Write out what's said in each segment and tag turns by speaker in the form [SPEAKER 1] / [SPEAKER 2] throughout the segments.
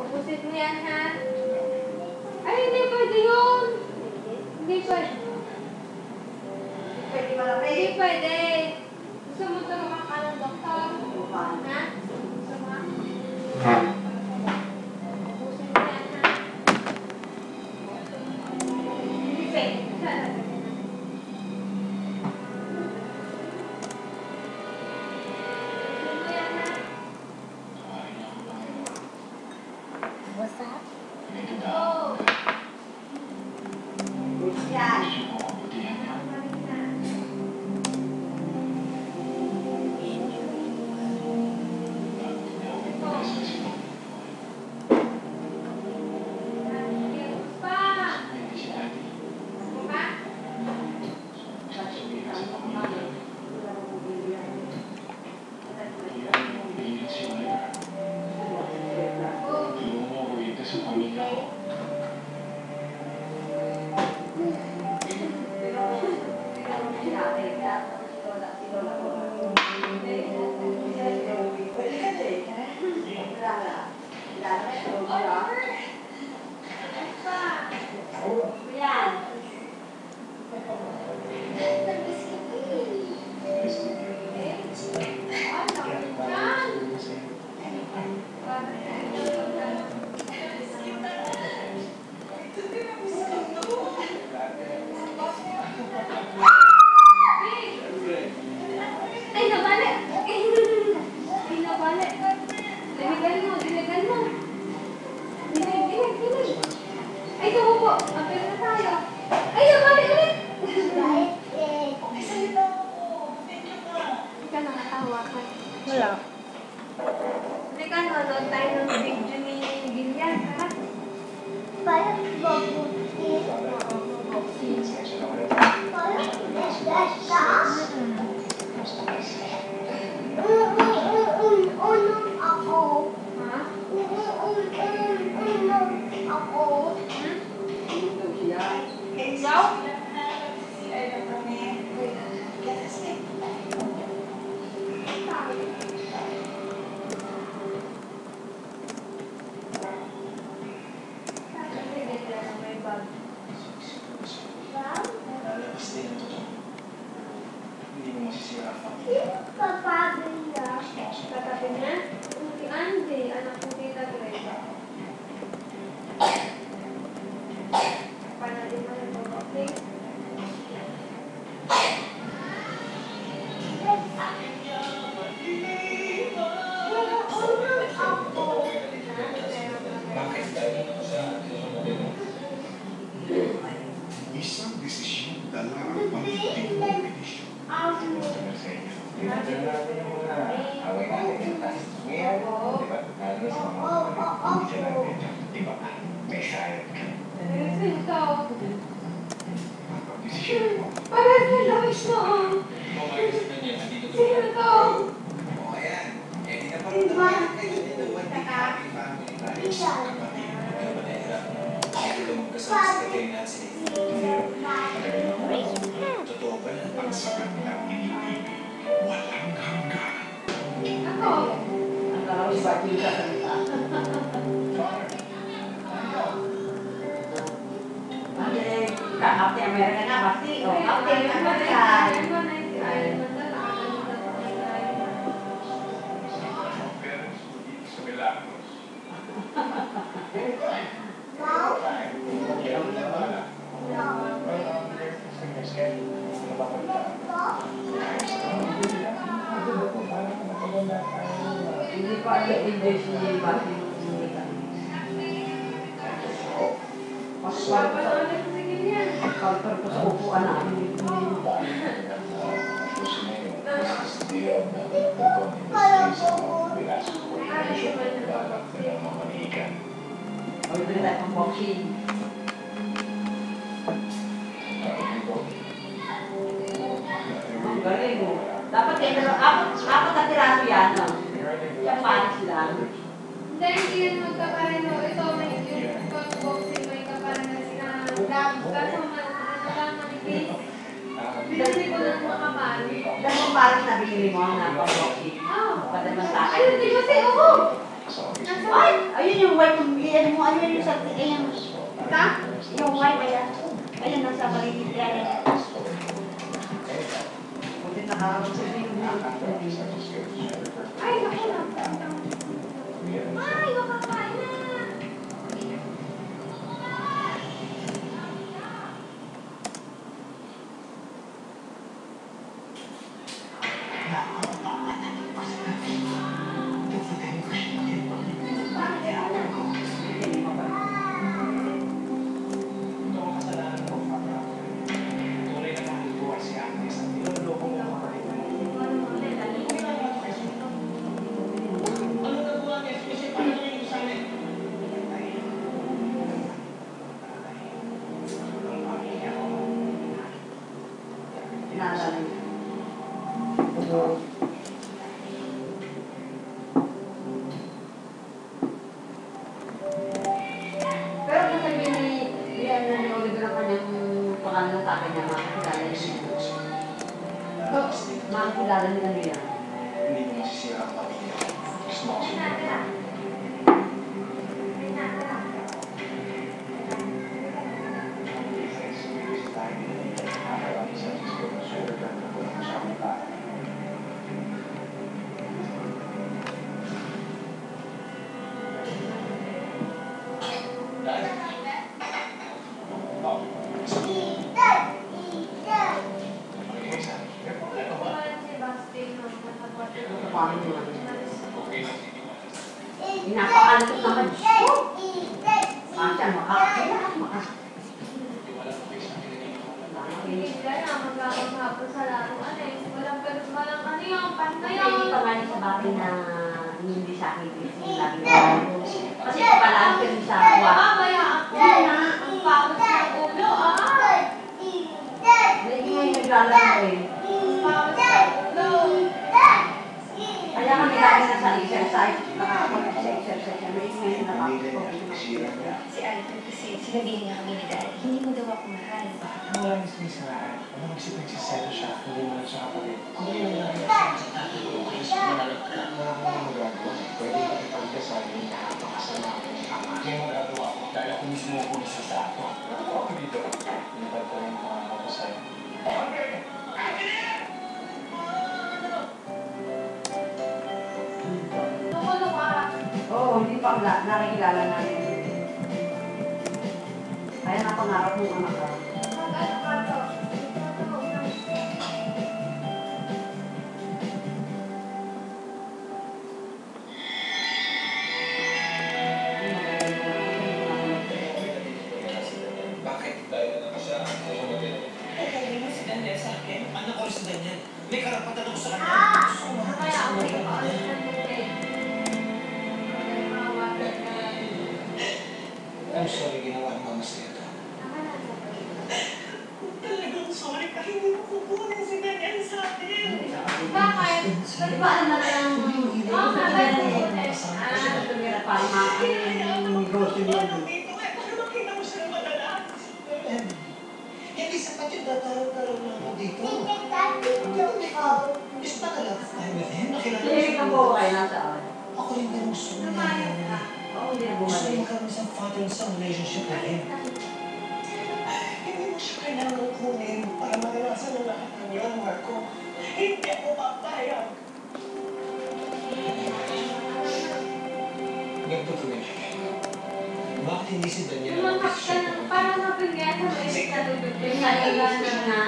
[SPEAKER 1] Ubusin mo yan, ha? Ay, hindi pwede yun. Hindi pwede. Hindi pwede. Gusto mo tulungan ka ng doktor? Ha? Gusto mo? Ubusin mo yan, ha? Hindi pwede.
[SPEAKER 2] What's that?
[SPEAKER 1] Oh.
[SPEAKER 2] Yeah.
[SPEAKER 1] Wala. Hindi ka nanonood tayo ng video ni Gillian, ha?
[SPEAKER 2] Parang babuti. Parang besta. Unong ako.
[SPEAKER 1] Ha?
[SPEAKER 2] Unong ako.
[SPEAKER 1] Ikaw? Katabi niya? Si Andy, anak ko Tita Greta. Panalin mo yung pag-okay?
[SPEAKER 3] Isang desisyon dala ang pagdating ng petisyon.
[SPEAKER 1] Parang na lawis mo. Sino to?
[SPEAKER 3] Totoo ba ang sagat ng iniibig? Walang hanggan.
[SPEAKER 1] Ako.
[SPEAKER 4] Ang kalawin ba kita salita? Captain America na pasti. O, Captain America. Hindi pa i-enjoy si Bati. Kalper ko sa upuan namin. O, ito rin tayo pang boxing. Ang galing mo. Dapat kayo apat na tiraso yan, no? Siyang manis lang.
[SPEAKER 1] Hindi yan magkapareho. Ito, may yung pag-boxing, may kapareho sila. Kaso, wala manipis.
[SPEAKER 4] yung parang nabili mo na pang-boxing. Padaman sa akin.
[SPEAKER 1] Ayun, di kasi ako.
[SPEAKER 4] Ay! Ayun yung white. Ano mo, ano yung sa... Ayan.
[SPEAKER 1] Ha?
[SPEAKER 4] Yung white, ayan. Ayan, nasa paligid. Ayan. Buti nakasabi yung
[SPEAKER 1] Ay, naku na. Ay, makakain na.
[SPEAKER 4] Pero kung sabihin ni Oliver ang kanyang pangalan sa akin niya, makakilala niya. Makakilala niya na niya.
[SPEAKER 3] Hindi mo masisira ang pamilya ko. Gusto mo kasi
[SPEAKER 4] Paano mo naman? Inapakantok naman. Paano makakilala?
[SPEAKER 1] Hindi na, magkakaghapon sa laruan eh. Walang ano yung pantay.
[SPEAKER 4] Hindi pa nga sa bagay na hindi sa akin lagi na. Kasi kapalaran ka rin sa buwan.
[SPEAKER 1] Mamaya ako na. Ang pagod sa ulo
[SPEAKER 4] Hindi ngayon naglalaro eh.
[SPEAKER 1] Pagod sa ulo.
[SPEAKER 4] Kaya kami lagi na sa exercise. Nakakapag-exercise siya. May ngayon
[SPEAKER 3] pamilya niya, masira niya.
[SPEAKER 5] Si Alvin kasi sinabihin niya kami ni Daddy, hindi mo daw ako mahal.
[SPEAKER 3] Bakit mo lang sinisiraan? Ano mag-isip nagsiselo siya? Hindi mo lang siya kapatid. Wala akong magagawa. Pwede makipagdasal yung nakakasama ko ng ama. Hindi mo magagawa ko dahil ako mismo ako isa sa ako. Ano ako dito? Pinipad ko yung mga ako sa'yo.
[SPEAKER 1] Tumulo ka.
[SPEAKER 4] Oo, hindi pa nakikilala natin. Kaya napangarap mong anak ka.
[SPEAKER 1] Mag-ano ka to?
[SPEAKER 3] Bakit? Dahil na siya.
[SPEAKER 6] Sabi mo si Daniel sa akin, anak ko si Daniel. May karapatan ako sa kanya. Gusto ko mahal
[SPEAKER 1] Kaya
[SPEAKER 6] sa
[SPEAKER 1] ako
[SPEAKER 6] mga
[SPEAKER 1] yung
[SPEAKER 6] kapatid.
[SPEAKER 3] I'm sorry, ginawa ng mama sa'yo ito.
[SPEAKER 6] Talagang sorry ka, hindi mo kukunin si Daniel sa akin.
[SPEAKER 1] Bakit?
[SPEAKER 4] Di ba alam na lang tumira pa yung mga negosyo niya.
[SPEAKER 6] Ano dito eh? Para makita mo siya ng madalas. And, hindi sapat yung tataro-taro lang ako dito. Is not a lot of time with him. Nakilala ko
[SPEAKER 4] Hindi
[SPEAKER 6] siya.
[SPEAKER 4] ka po kayo nasaan.
[SPEAKER 6] Ako rin din gusto niya.
[SPEAKER 1] Lumayas ka.
[SPEAKER 4] Oo, hindi na
[SPEAKER 6] Gusto
[SPEAKER 4] bumalik.
[SPEAKER 6] niya magkaroon isang father and son relationship with him. Hindi mo siya kailangan kunin para mariwasan ang lahat ng yun, Marco. Hindi ako papayag.
[SPEAKER 3] Ganito to eh.
[SPEAKER 6] Bakit hindi si Daniel ang
[SPEAKER 1] Lumakas ka na. Parang mapinggan sa basic na lubid.
[SPEAKER 4] Yung nalilana na.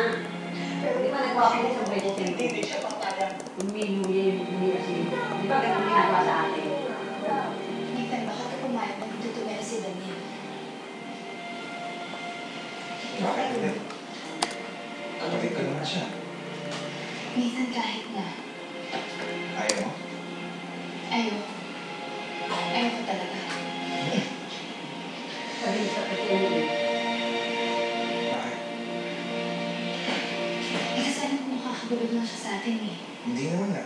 [SPEAKER 4] Di ba nagwapo sa vegetable?
[SPEAKER 6] Hindi siya papayag.
[SPEAKER 4] Umiluya yung umilusi. Di ba ganun ginagawa sa atin?
[SPEAKER 5] Nathan, bakit ka pumayag na magtutuloy na si Daniel?
[SPEAKER 3] Bakit hindi? Kapatid ka naman siya.
[SPEAKER 5] Nathan, kahit na.
[SPEAKER 3] Ayaw mo?
[SPEAKER 5] Ayoko. Ayoko talaga.
[SPEAKER 4] Sabi sa kasi
[SPEAKER 3] Bakit?
[SPEAKER 5] Kasi alam ko makakagulog lang siya sa atin eh.
[SPEAKER 3] Hindi naman na.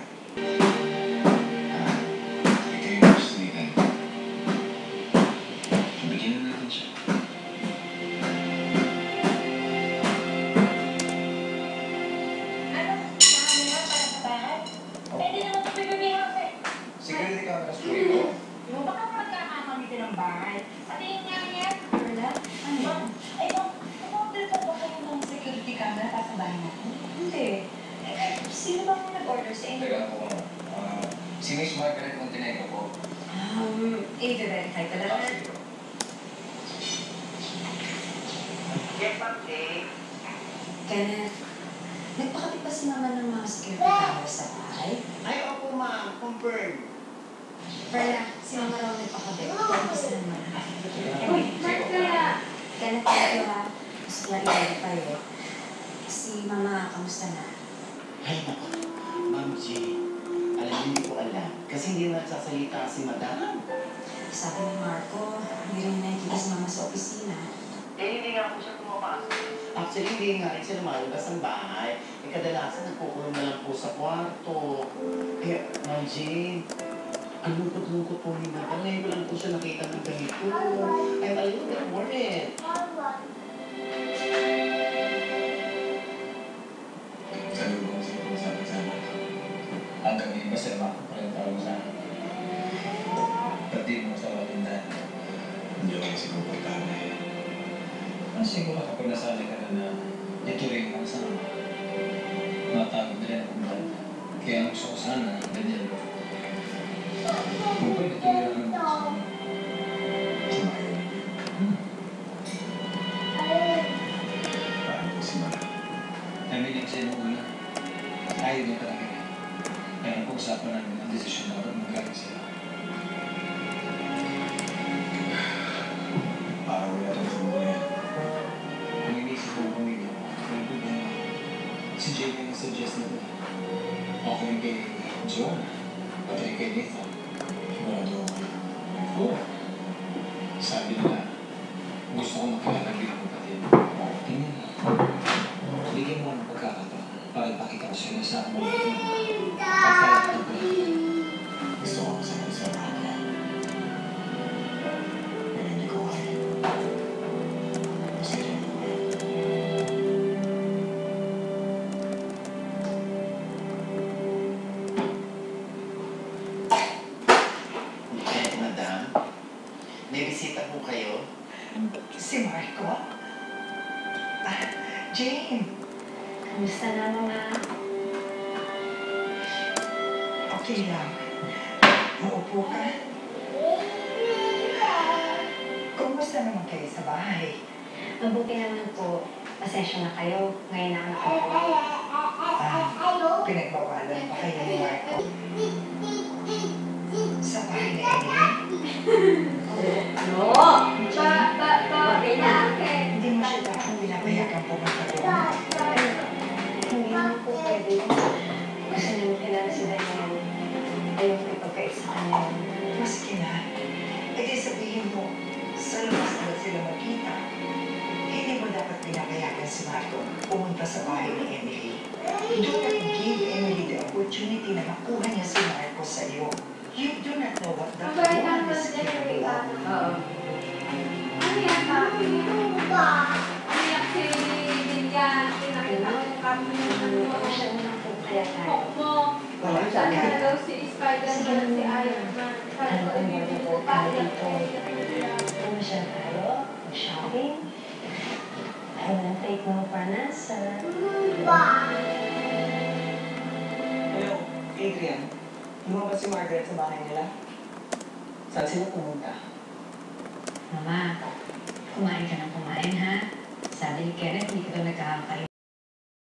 [SPEAKER 3] Ito yung gusto ni Dan. Bigyan na natin siya.
[SPEAKER 1] Ano? Sabi mo, para
[SPEAKER 5] bahay mo? Hindi. Sino bang nag-order sa inyo?
[SPEAKER 3] Teka po, si Miss Margaret Montenegro po.
[SPEAKER 5] I-verify ko lang.
[SPEAKER 3] Sige po.
[SPEAKER 5] Kenneth, nagpakapit pa si mama ng mga security cameras sa bahay?
[SPEAKER 6] Ay, opo ma'am. Confirm.
[SPEAKER 5] Perla, si mama raw nagpakapit. Tapos na naman.
[SPEAKER 1] Uy, ba't kaya?
[SPEAKER 5] Kenneth, ito ha. Gusto ko lang i-verify eh. Si mama, kamusta na?
[SPEAKER 7] Ay, naku. Ma'am G, hindi ko alam. Kasi hindi nagsasalita si Madam.
[SPEAKER 5] Sabi ni Marco, hindi rin nakikita si mama sa opisina.
[SPEAKER 7] Hindi nga po siya pumapasok. Actually, hindi nga rin siya lumalabas ng bahay. Kadalasan nagkukulong na lang po sa kwarto. Kaya, Ma'am G, ang lungkot-lungkot po ni Madam. Ngayon ko lang po siya nakita ng ganito. I'm a little bit worried.
[SPEAKER 3] Sabi ko kasi kung sabi sa akin. Hanggang iba sila makapalit ako sa akin. Pati mo sa watindahan. Hindi ako kasi komportable. Siguro kapag nasanay ka na ituring ang sama, matagod rin ang banda. Kaya ang gusto ko sana, ganyan. Kung pwede tuloy ang sama. Sumayon. Paano ko si Mara? Naminig siya nung una. Ayaw niya talaga niya. Kaya napag-usapan namin ang desisyon na magaling sila. Parang wala rin sa mga yan. Ang inisip ko pamilya ko, si Jamie ang suggest na ito. Ako rin kay Joanna, pati kay Nathan. Sigurado ako. Oo. Sabi nila, gusto ko makilala bilang kapatid. Tingnan lang. Bigyan mo ng pagkakataon para ipakita ko sa'yo sa akin mo ito. Pagkalat ng pala. Gusto ko sa akin sa mga. Pero hindi ko kaya. Gusto rin mo.
[SPEAKER 7] Okay, Madam. May bisita po kayo.
[SPEAKER 6] Si Marco? Jane,
[SPEAKER 5] Kamusta na mga?
[SPEAKER 6] okay lang. Maupo ka. Kumusta naman kayo sa bahay?
[SPEAKER 5] Mabuti naman po. Pasensya na kayo. Ngayon na ako nakapagod.
[SPEAKER 6] Pinagbawalan pa kayo ni Marco? Sa bahay ni Emily?
[SPEAKER 4] No!
[SPEAKER 5] Okay na.
[SPEAKER 6] Hindi mo siya dapat pinapayagan pumunta doon.
[SPEAKER 5] Hindi naman po pwede. Gusto niyo kilala si Daniel. Ayaw ko ipagkait sa kanya.
[SPEAKER 6] Maski na, edi sabihin mo, sa labas na sila magkita. Hindi mo dapat pinapayagan si Marco pumunta sa bahay ni Emily. Do not give Emily the opportunity na makuha niya si Marco sa iyo. You do not know what that
[SPEAKER 1] Mabait
[SPEAKER 6] woman
[SPEAKER 1] naman
[SPEAKER 6] is
[SPEAKER 1] din
[SPEAKER 6] capable
[SPEAKER 1] yung
[SPEAKER 6] of.
[SPEAKER 4] Oo.
[SPEAKER 1] Ano yan ba? Umiyak si Lilian. Pinakita ko yung kami ng
[SPEAKER 5] Ano siya unang po kaya tayo?
[SPEAKER 1] mo.
[SPEAKER 6] Wala
[SPEAKER 4] Ano sabi?
[SPEAKER 1] Ano daw si Spider-Man, si Iron Man. Sabi ko, ibibili ko pa.
[SPEAKER 5] Ano siya tayo? Mag-shopping? Ayaw na take mo pa na sa...
[SPEAKER 6] Hello, Adrian. Lumabas si Margaret sa bahay nila. Saan sila pumunta?
[SPEAKER 5] Mama, kumain ka ng kumain ha? Sabi ni Kenneth, hindi ka daw nagkakakalala.